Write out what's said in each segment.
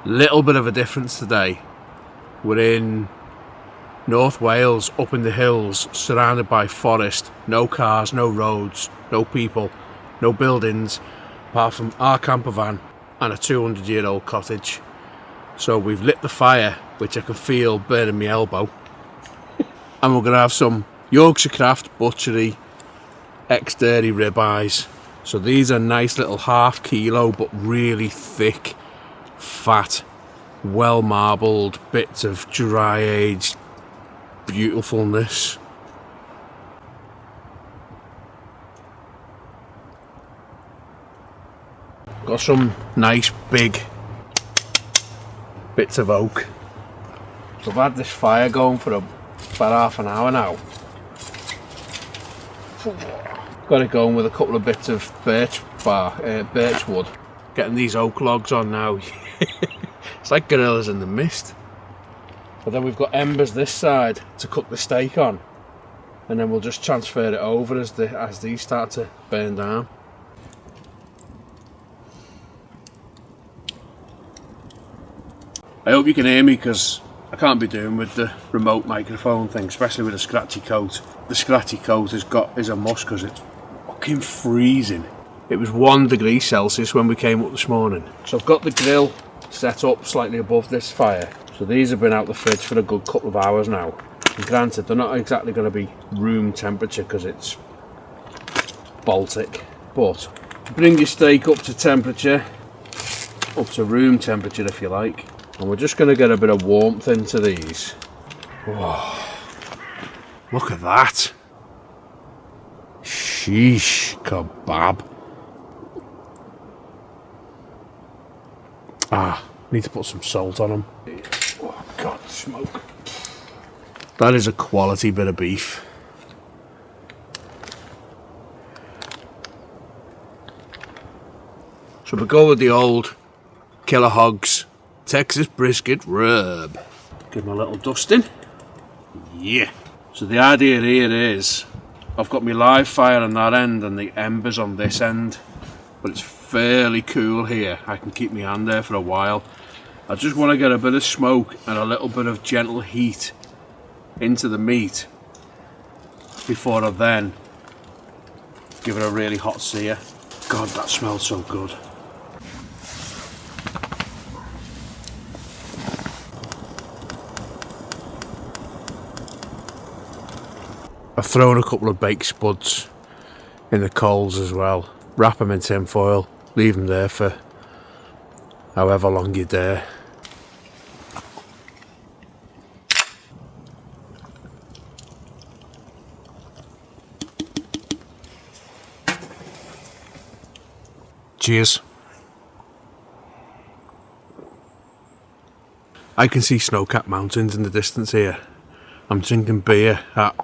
Little bit of a difference today. We're in North Wales, up in the hills, surrounded by forest, no cars, no roads, no people, no buildings, apart from our camper van and a 200-year-old cottage. So we've lit the fire, which I can feel burning my elbow, and we're going to have some Yorkshire Craft Butchery ex-dairy ribeyes. So these are nice little half kilo but really thick, fat, well marbled bits of dry aged beautifulness. Got some nice big bits of oak. So I've had this fire going for about half an hour now. Got it going with a couple of bits of birch wood. Getting these oak logs on now. It's like gorillas in the mist. But then we've got embers this side to cook the steak on, and then we'll just transfer it over as these start to burn down. I hope you can hear me, because I can't be doing with the remote microphone thing, especially with a scratchy coat. The scratchy coat is a must because it's fucking freezing. It was 1 degree Celsius when we came up this morning. So I've got the grill set up slightly above this fire. So these have been out the fridge for a good couple of hours now. And granted, they're not exactly going to be room temperature because it's Baltic. But bring your steak up to temperature, up to room temperature if you like. And we're just going to get a bit of warmth into these. Oh, look at that. Sheesh kebab. Need to put some salt on them. Oh God, smoke. That is a quality bit of beef. So we go with the old Killer Hogs Texas brisket rub. Give them a little dusting. Yeah. So the idea here is I've got my live fire on that end and the embers on this end, but it's fairly cool here. I can keep my hand there for a while. I just want to get a bit of smoke and a little bit of gentle heat into the meat before I then give it a really hot sear. God, that smells so good. I've thrown a couple of baked spuds in the coals as well. Wrap them in tin foil, leave them there for however long you're there. Cheers. I can see snow-capped mountains in the distance here. I'm drinking beer at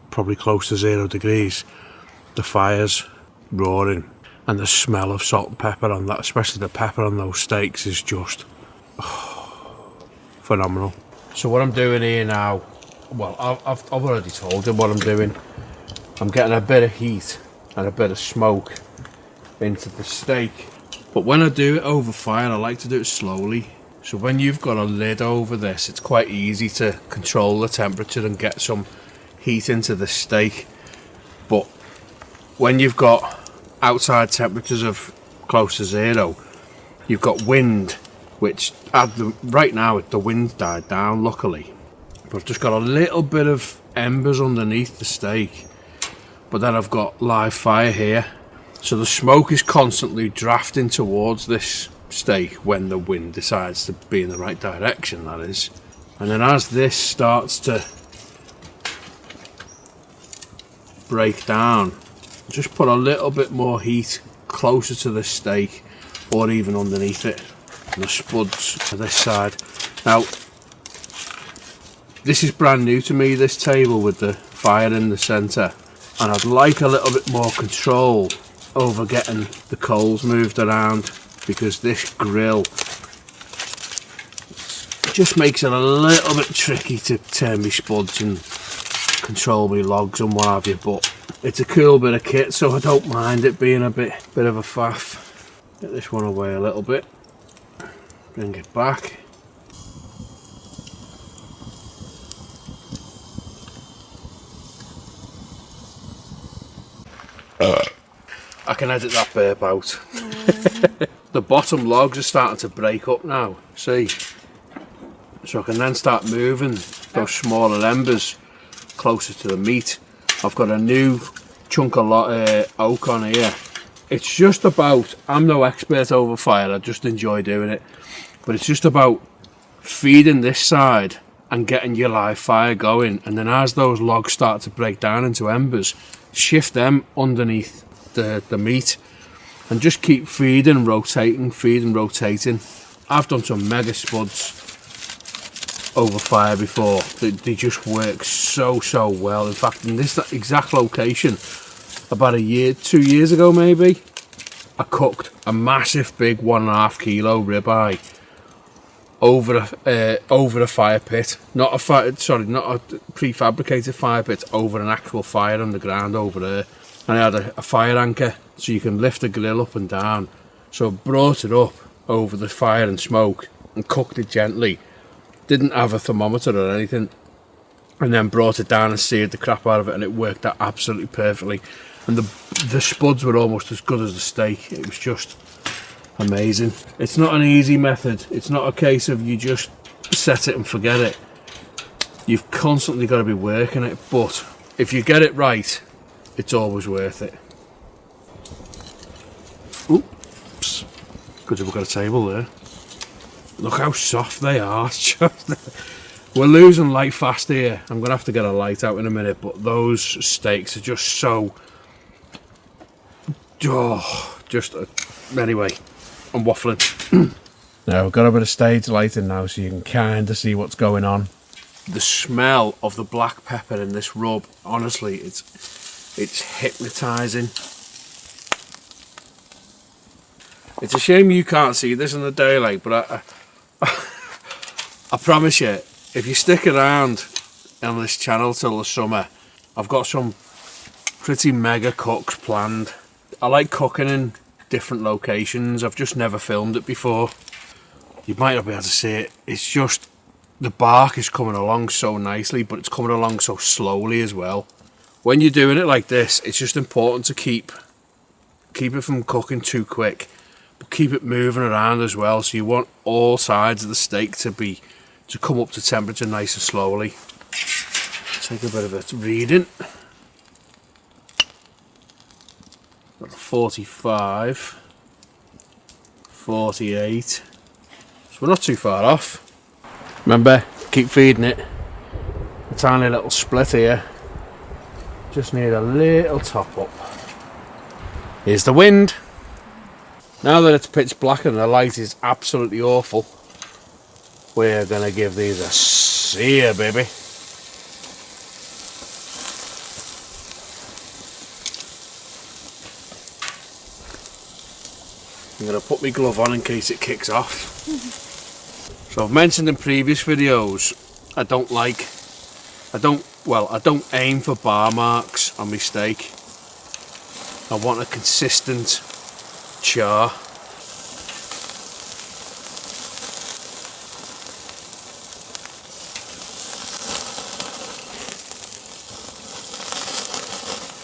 probably close to 0 degrees. The fire's roaring and the smell of salt and pepper on that, especially the pepper on those steaks, is just phenomenal. So what I'm doing here now, well, I've already told you what I'm doing. I'm getting a bit of heat and a bit of smoke into the steak, but when I do it over fire I like to do it slowly. So when you've got a lid over this, it's quite easy to control the temperature and get some heat into the steak. But when you've got outside temperatures of close to 0, you've got wind, which right now the wind's died down luckily, but I've just got a little bit of embers underneath the steak, but then I've got live fire here, so the smoke is constantly drafting towards this steak when the wind decides to be in the right direction, that is. And then as this starts to break down, just put a little bit more heat closer to the steak or even underneath it, and the spuds to this side. Now this is brand new to me, this table with the fire in the centre, and I'd like a little bit more control over getting the coals moved around, because this grill just makes it a little bit tricky to turn my spuds and control my logs and what have you. But it's a cool bit of kit, so I don't mind it being a bit of a faff. Get this one away a little bit. Bring it back. I can edit that burp out. The bottom logs are starting to break up now, see? So I can then start moving those smaller embers closer to the meat. I've got a new chunk of oak on here. It's just about, I'm no expert over fire, I just enjoy doing it. But it's just about feeding this side and getting your live fire going. And then as those logs start to break down into embers, shift them underneath the meat and just keep feeding, rotating. I've done some mega spuds over fire before. They just work so well. In fact, in this exact location, about 2 years ago maybe, I cooked a massive big 1.5 kilo ribeye over a fire pit. Not a prefabricated fire pit, over an actual fire underground over there. And I had a fire anchor so you can lift the grill up and down. So I brought it up over the fire and smoke and cooked it gently. Didn't have a thermometer or anything, and then brought it down and seared the crap out of it, and it worked out absolutely perfectly. And the spuds were almost as good as the steak. It was just amazing. It's not an easy method. It's not a case of you just set it and forget it. You've constantly got to be working it, but if you get it right, it's always worth it. Oops, because we've got a table there. Look how soft they are. We're losing light fast here. I'm gonna have to get a light out in a minute, but those steaks are just so anyway, I'm waffling. Now we've got a bit of stage lighting now, so you can kind of see what's going on. The smell of the black pepper in this rub, honestly, it's hypnotizing. It's a shame you can't see this in the daylight, but I promise you, if you stick around on this channel till the summer, I've got some pretty mega cooks planned. I like cooking in different locations. I've just never filmed it before. You might not be able to see it. It's just the bark is coming along so nicely, but it's coming along so slowly as well. When you're doing it like this, it's just important to keep it from cooking too quick, but keep it moving around as well. So you want all sides of the steak to come up to temperature nice and slowly. Take a bit of a reading. Got 45, 48. So we're not too far off. Remember, keep feeding it. A tiny little split here. Just need a little top up. Here's the wind. Now that it's pitch black and the light is absolutely awful, we're going to give these a sear, baby. I'm going to put my glove on in case it kicks off. So I've mentioned in previous videos, I don't aim for bar marks on my steak. I want a consistent char.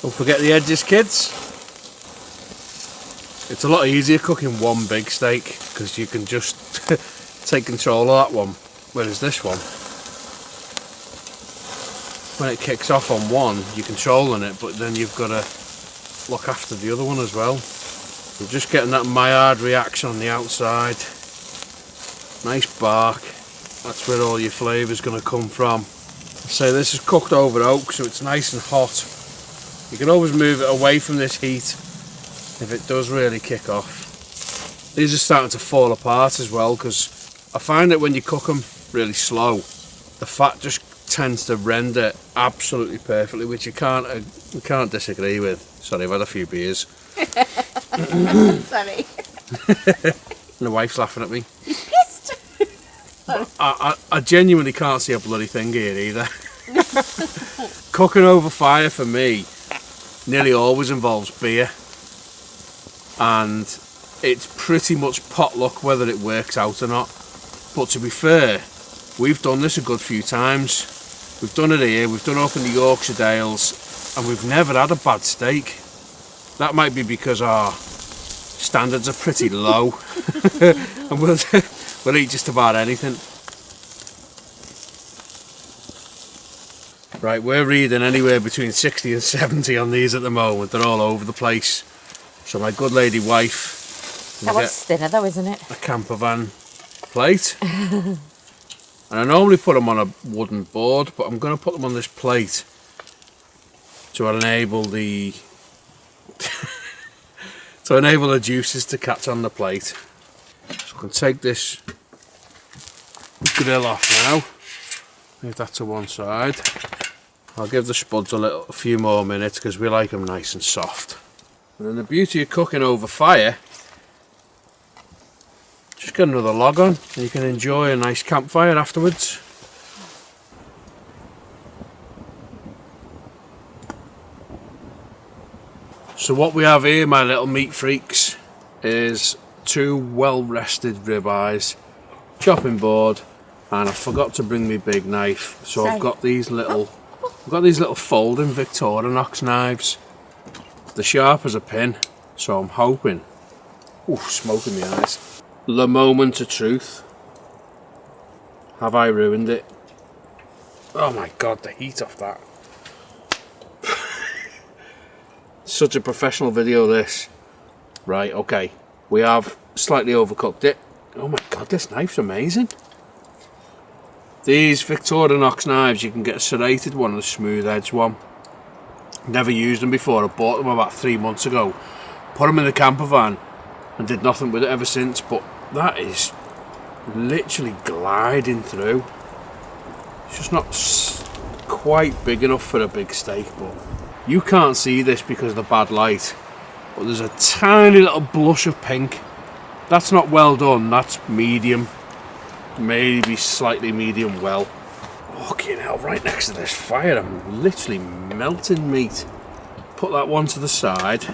Don't forget the edges, kids. It's a lot easier cooking one big steak because you can just take control of that one, whereas this one, when it kicks off on one, you're controlling it, but then you've got to look after the other one as well. You're just getting that Maillard reaction on the outside. Nice bark. That's where all your flavour's going to come from. So this is cooked over oak, so it's nice and hot. You can always move it away from this heat if it does really kick off. These are starting to fall apart as well, because I find that when you cook them really slow, the fat just tends to render absolutely perfectly, which you can't disagree with. Sorry, I've had a few beers. Sorry. And the wife's laughing at me. He's pissed. I genuinely can't see a bloody thing here either. Cooking over fire for me nearly always involves beer, and it's pretty much potluck whether it works out or not. But to be fair, we've done this a good few times. We've done it here, we've done it up in the Yorkshire Dales, and we've never had a bad steak. That might be because our standards are pretty low, and we'll eat just about anything. Right, we're reading anywhere between 60 and 70 on these at the moment. They're all over the place. So my good lady wife, that one's thinner though, isn't it? A campervan plate. And I normally put them on a wooden board, but I'm going to put them on this plate to enable the juices to catch on the plate. So I can take this grill off now. Leave that to one side. I'll give the spuds a few more minutes because we like them nice and soft. And then the beauty of cooking over fire, just get another log on and you can enjoy a nice campfire afterwards. So what we have here, my little meat freaks, is 2 well rested ribeyes, chopping board, and I forgot to bring my big knife, so I've got these little folding Victorinox knives. They're sharp as a pin, so I'm hoping. Ooh, smoke in my eyes. The moment of truth. Have I ruined it? Oh my god, the heat off that. Such a professional video this. Right, okay. We have slightly overcooked it. Oh my god, this knife's amazing. These Victorinox knives, you can get a serrated one and a smooth edge one. Never used them before. I bought them about 3 months ago. Put them in the camper van and did nothing with it ever since. But that is literally gliding through. It's just not quite big enough for a big steak. But you can't see this because of the bad light. But there's a tiny little blush of pink. That's not well done. That's medium. Maybe slightly medium well. Fucking hell, right next to this fire, I'm literally melting meat. Put that one to the side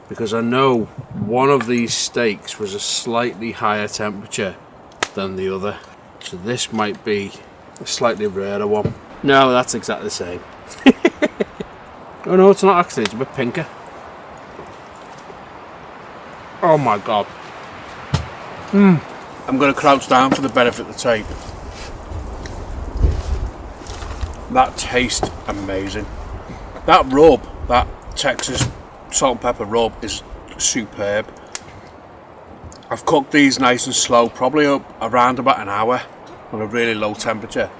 because I know one of these steaks was a slightly higher temperature than the other. So this might be a slightly rarer one. No, that's exactly the same. Oh no, it's not actually, it's a bit pinker. Oh my god. I'm going to crouch down for the benefit of the tape. That tastes amazing. That rub, that Texas salt and pepper rub is superb. I've cooked these nice and slow, probably around about an hour on a really low temperature.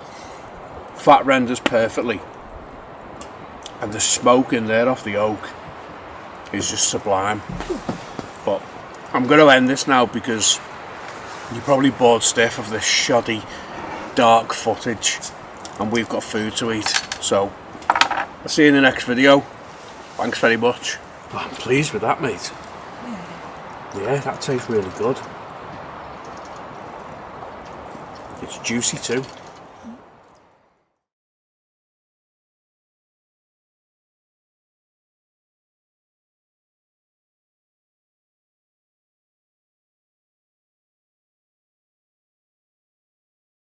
Fat renders perfectly. And the smoke in there off the oak is just sublime. But I'm going to end this now because you're probably bored stiff of this shoddy, dark footage, and we've got food to eat. So, I'll see you in the next video. Thanks very much. Oh, I'm pleased with that, mate. Yeah, that tastes really good. It's juicy too.